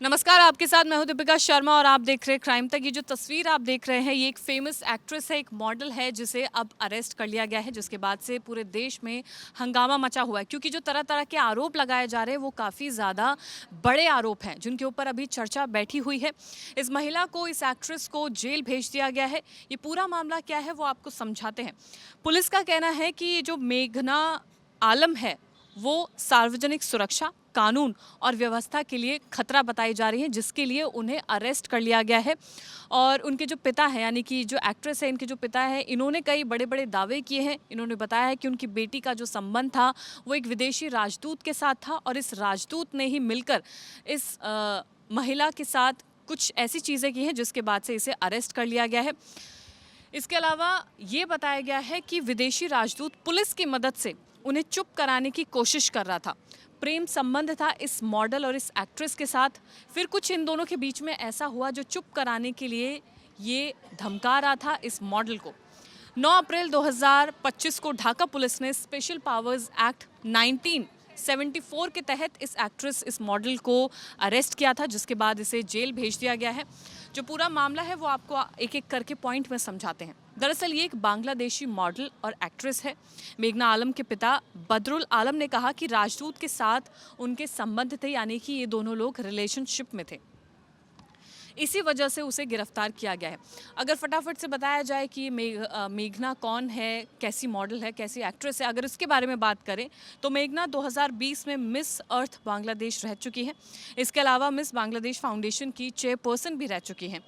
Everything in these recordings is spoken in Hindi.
नमस्कार, आपके साथ मैं हूं दीपिका शर्मा और आप देख रहे हैं क्राइम तक। ये जो तस्वीर आप देख रहे हैं ये एक फेमस एक्ट्रेस है, एक मॉडल है जिसे अब अरेस्ट कर लिया गया है, जिसके बाद से पूरे देश में हंगामा मचा हुआ है क्योंकि जो तरह तरह के आरोप लगाए जा रहे हैं वो काफ़ी ज़्यादा बड़े आरोप हैं जिनके ऊपर अभी चर्चा बैठी हुई है। इस महिला को, इस एक्ट्रेस को जेल भेज दिया गया है। ये पूरा मामला क्या है वो आपको समझाते हैं। पुलिस का कहना है कि ये जो मेघना आलम है वो सार्वजनिक सुरक्षा, कानून और व्यवस्था के लिए खतरा बताई जा रही हैं, जिसके लिए उन्हें अरेस्ट कर लिया गया है। और उनके जो पिता हैं, यानी कि जो एक्ट्रेस है, इनके जो पिता हैं, इन्होंने कई बड़े बड़े दावे किए हैं। इन्होंने बताया है कि उनकी बेटी का जो संबंध था वो एक विदेशी राजदूत के साथ था और इस राजदूत ने ही मिलकर इस महिला के साथ कुछ ऐसी चीज़ें की हैं जिसके बाद से इसे अरेस्ट कर लिया गया है। इसके अलावा ये बताया गया है कि विदेशी राजदूत पुलिस की मदद से उन्हें चुप कराने की कोशिश कर रहा था। प्रेम संबंध था इस मॉडल और इस एक्ट्रेस के साथ। फिर कुछ इन दोनों के बीच में ऐसा हुआ जो चुप कराने के लिए ये धमका रहा था इस मॉडल को। 9 अप्रैल 2025 को ढाका पुलिस ने स्पेशल पावर्स एक्ट 1974 के तहत इस एक्ट्रेस, इस मॉडल को अरेस्ट किया था, जिसके बाद इसे जेल भेज दिया गया है। जो पूरा मामला है वो आपको एक एक करके पॉइंट में समझाते हैं। दरअसल ये एक बांग्लादेशी मॉडल और एक्ट्रेस है। मेघना आलम के पिता बदरुल आलम ने कहा कि राजदूत के साथ उनके संबंध थे, यानी कि ये दोनों लोग रिलेशनशिप में थे। इसी वजह से उसे गिरफ्तार किया गया है। अगर फटाफट से बताया जाए कि मेघना कौन है, कैसी मॉडल है, कैसी एक्ट्रेस है, अगर इसके बारे में बात करें तो मेघना 2020 में मिस अर्थ बांग्लादेश रह चुकी है। इसके अलावा मिस बांग्लादेश फाउंडेशन की चेयरपर्सन भी रह चुकी हैं।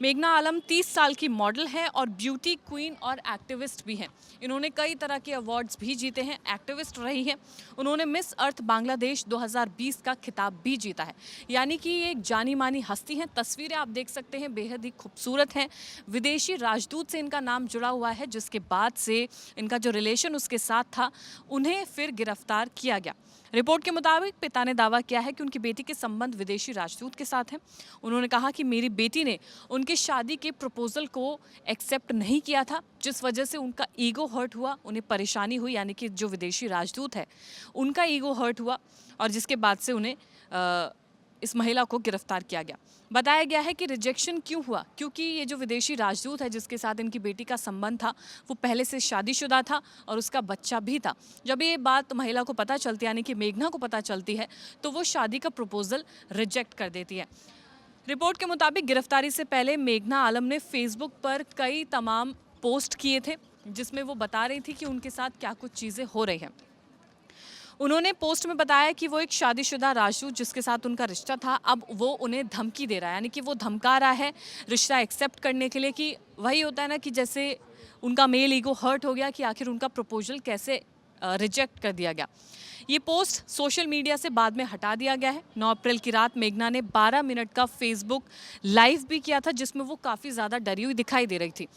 मेघना आलम 30 साल की मॉडल है और ब्यूटी क्वीन और एक्टिविस्ट भी हैं। इन्होंने कई तरह के अवार्ड्स भी जीते हैं, एक्टिविस्ट रही हैं। उन्होंने मिस अर्थ बांग्लादेश 2020 का खिताब भी जीता है। यानी कि ये एक जानी मानी हस्ती हैं। तस्वीरें आप देख सकते हैं, बेहद ही खूबसूरत हैं। विदेशी राजदूत से इनका नाम जुड़ा हुआ है, जिसके बाद से इनका जो रिलेशन उसके साथ था उन्हें फिर गिरफ्तार किया गया। रिपोर्ट के मुताबिक पिता ने दावा किया है कि उनकी बेटी के संबंध विदेशी राजदूत के साथ हैं। उन्होंने कहा कि मेरी बेटी ने उनकी शादी के प्रपोजल को एक्सेप्ट नहीं किया था, जिस वजह से उनका ईगो हर्ट हुआ, उन्हें परेशानी हुई, यानी कि जो विदेशी राजदूत है उनका ईगो हर्ट हुआ और जिसके बाद से उन्हें इस महिला को गिरफ्तार किया गया। बताया गया है कि रिजेक्शन क्यों हुआ, क्योंकि ये जो विदेशी राजदूत है जिसके साथ इनकी बेटी का संबंध था वो पहले से शादीशुदा था और उसका बच्चा भी था। जब ये बात महिला को पता चलती है, यानी कि मेघना को पता चलती है, तो वो शादी का प्रपोजल रिजेक्ट कर देती है। रिपोर्ट के मुताबिक गिरफ्तारी से पहले मेघना आलम ने फेसबुक पर कई तमाम पोस्ट किए थे जिसमें वो बता रही थी कि उनके साथ क्या कुछ चीज़ें हो रही हैं। उन्होंने पोस्ट में बताया कि वो एक शादीशुदा राजदूत जिसके साथ उनका रिश्ता था, अब वो उन्हें धमकी दे रहा है, यानी कि वो धमका रहा है रिश्ता एक्सेप्ट करने के लिए। कि वही होता है ना कि जैसे उनका मेल ईगो हर्ट हो गया कि आखिर उनका प्रपोजल कैसे रिजेक्ट कर दिया गया। ये पोस्ट सोशल मीडिया से बाद में हटा दिया गया है। 9 अप्रैल की रात मेघना ने 12 मिनट का फेसबुक लाइव भी किया था, जिसमें वो काफ़ी ज़्यादा डरी हुई दिखाई दे रही थी।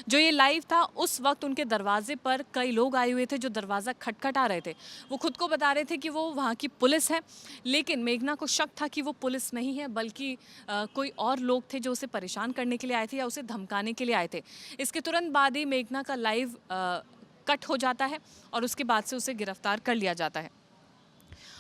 जो ये लाइव था उस वक्त उनके दरवाजे पर कई लोग आए हुए थे जो दरवाज़ा खटखटा रहे थे। वो खुद को बता रहे थे कि वो वहाँ की पुलिस है, लेकिन मेघना को शक था कि वो पुलिस नहीं है, बल्कि कोई और लोग थे जो उसे परेशान करने के लिए आए थे या उसे धमकाने के लिए आए थे। इसके तुरंत बाद ही मेघना का लाइव कट हो जाता है और उसके बाद से उसे गिरफ्तार कर लिया जाता है।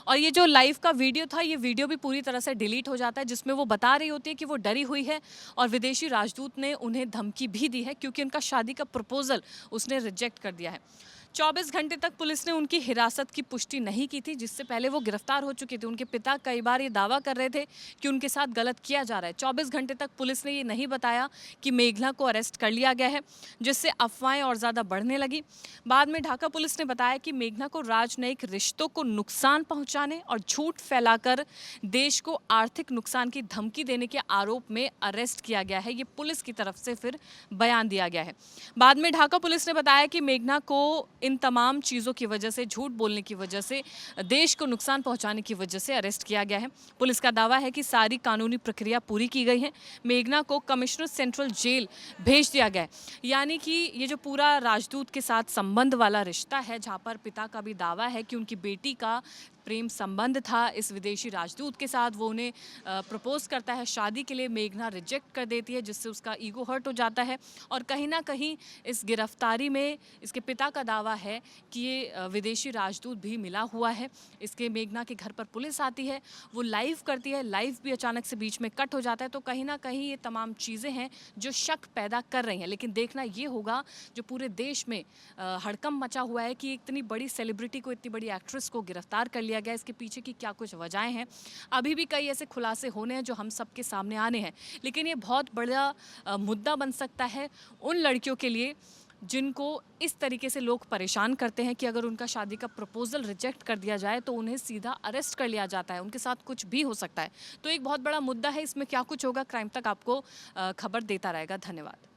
और ये जो लाइव का वीडियो था, ये वीडियो भी पूरी तरह से डिलीट हो जाता है, जिसमें वो बता रही होती है कि वो डरी हुई है और विदेशी राजदूत ने उन्हें धमकी भी दी है क्योंकि उनका शादी का प्रपोजल उसने रिजेक्ट कर दिया है। 24 घंटे तक पुलिस ने उनकी हिरासत की पुष्टि नहीं की थी, जिससे पहले वो गिरफ्तार हो चुके थे। उनके पिता कई बार ये दावा कर रहे थे कि उनके साथ गलत किया जा रहा है। 24 घंटे तक पुलिस ने ये नहीं बताया कि मेघना को अरेस्ट कर लिया गया है, जिससे अफवाहें और ज़्यादा बढ़ने लगी। बाद में ढाका पुलिस ने बताया कि मेघना को राजनयिक रिश्तों को नुकसान पहुंचाने और झूठ फैलाकर देश को आर्थिक नुकसान की धमकी देने के आरोप में अरेस्ट किया गया है। ये पुलिस की तरफ से फिर बयान दिया गया है। बाद में ढाका पुलिस ने बताया कि मेघना को इन तमाम चीज़ों की वजह से, झूठ बोलने की वजह से, देश को नुकसान पहुंचाने की वजह से अरेस्ट किया गया है। पुलिस का दावा है कि सारी कानूनी प्रक्रिया पूरी की गई है। मेघना को कमिश्नर सेंट्रल जेल भेज दिया गया है। यानी कि ये जो पूरा राजदूत के साथ संबंध वाला रिश्ता है, जहाँ पर पिता का भी दावा है कि उनकी बेटी का प्रेम संबंध था इस विदेशी राजदूत के साथ। वो उन्हें प्रपोज करता है शादी के लिए, मेघना रिजेक्ट कर देती है जिससे उसका ईगो हर्ट हो जाता है। और कहीं ना कहीं इस गिरफ्तारी में इसके पिता का दावा है कि ये विदेशी राजदूत भी मिला हुआ है। इसके मेघना के घर पर पुलिस आती है, वो लाइव करती है, लाइव भी अचानक से बीच में कट हो जाता है। तो कहीं ना कहीं ये तमाम चीज़ें हैं जो शक पैदा कर रही हैं। लेकिन देखना ये होगा, जो पूरे देश में हड़कंप मचा हुआ है कि इतनी बड़ी सेलिब्रिटी को, इतनी बड़ी एक्ट्रेस को गिरफ्तार कर लिया गया, इसके पीछे की क्या कुछ वजहें हैं। अभी भी कई ऐसे खुलासे होने हैं जो हम सबके सामने आने हैं। लेकिन ये बहुत बड़ा मुद्दा बन सकता है उन लड़कियों के लिए जिनको इस तरीके से लोग परेशान करते हैं कि अगर उनका शादी का प्रपोजल रिजेक्ट कर दिया जाए तो उन्हें सीधा अरेस्ट कर लिया जाता है, उनके साथ कुछ भी हो सकता है। तो एक बहुत बड़ा मुद्दा है, इसमें क्या कुछ होगा क्राइम तक आपको खबर देता रहेगा। धन्यवाद।